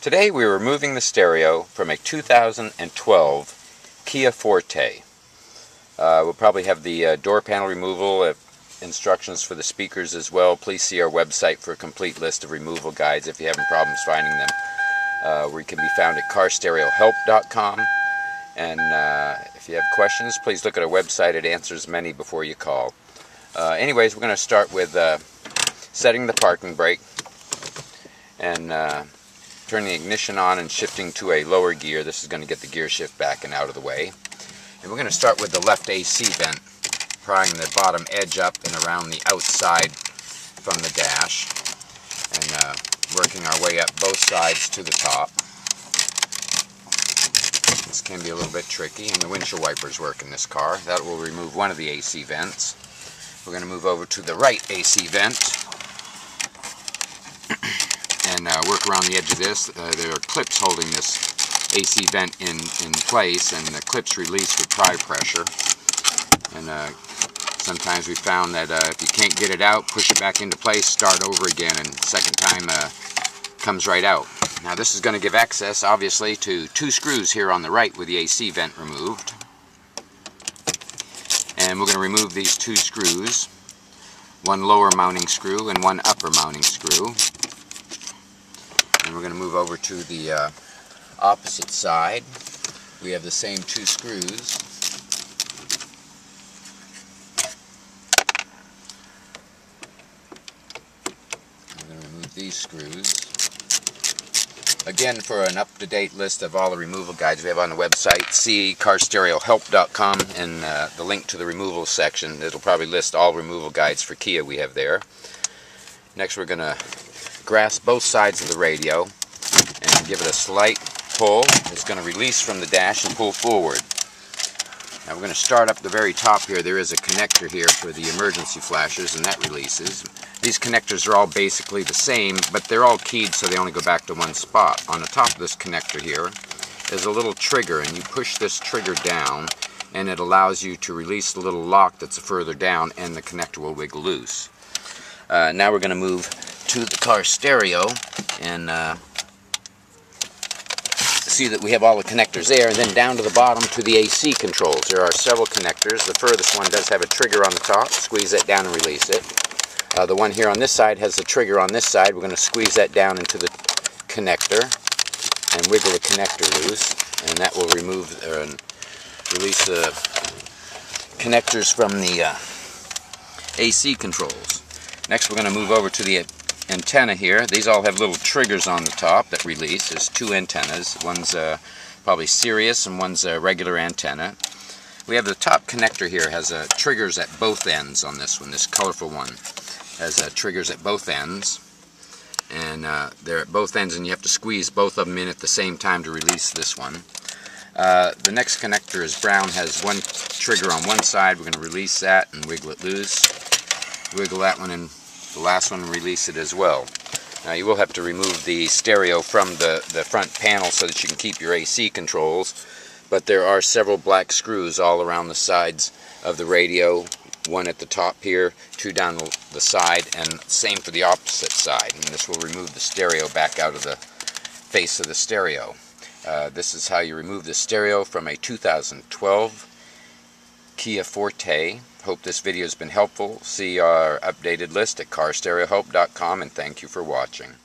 Today we are removing the stereo from a 2012 Kia Forte. We'll probably have the door panel removal, instructions for the speakers as well. Please see our website for a complete list of removal guides if you're having problems finding them. We can be found at carstereohelp.com. And if you have questions, please look at our website. It answers many before you call. Anyways, we're going to start with setting the parking brake and turning the ignition on and shifting to a lower gear. This is going to get the gear shift back and out of the way. And we're going to start with the left AC vent, prying the bottom edge up and around the outside from the dash, and working our way up both sides to the top. This can be a little bit tricky, and the windshield wipers work in this car. That will remove one of the AC vents. We're going to move over to the right AC vent and work around the edge of this. There are clips holding this AC vent in place, and the clips release with tire pressure. And sometimes we found that if you can't get it out, push it back into place, start over again, and second time comes right out. Now this is going to give access, obviously, to two screws here on the right with the AC vent removed. And we're going to remove these two screws, one lower mounting screw and one upper mounting screw. And we're going to move over to the opposite side. We have the same two screws. I'm going to remove these screws. Again, for an up-to-date list of all the removal guides we have on the website, see carstereohelp.com and the link to the removal section. It'll probably list all removal guides for Kia we have there. Next, we're going to grasp both sides of the radio and give it a slight pull. It's going to release from the dash and pull forward. Now we're going to start up the very top here. There is a connector here for the emergency flashers, and that releases. These connectors are all basically the same, but they're all keyed so they only go back to one spot. On the top of this connector here is a little trigger, and you push this trigger down and it allows you to release the little lock that's further down, and the connector will wiggle loose. Now we're going to move to the car stereo and see that we have all the connectors there, and then down to the bottom to the AC controls. There are several connectors. The furthest one does have a trigger on the top. Squeeze that down and release it. The one here on this side has the trigger on this side. We're going to squeeze that down into the connector and wiggle the connector loose, and that will remove release the connectors from the AC controls. Next, we're going to move over to the antenna here. These all have little triggers on the top that release. There's two antennas. One's probably Sirius and one's a regular antenna. We have the top connector here, has triggers at both ends on this one. This colorful one has triggers at both ends, and they're at both ends, and you have to squeeze both of them in at the same time to release this one. The next connector is brown, has one trigger on one side. We're going to release that and wiggle it loose. Wiggle that one and the last one, release it as well. Now you will have to remove the stereo from the front panel so that you can keep your AC controls, but there are several black screws all around the sides of the radio, one at the top here, two down the side, and same for the opposite side, and this will remove the stereo back out of the face of the stereo. This is how you remove the stereo from a 2012 Kia Forte. Hope this video has been helpful. See our updated list at carstereohelp.com, and thank you for watching.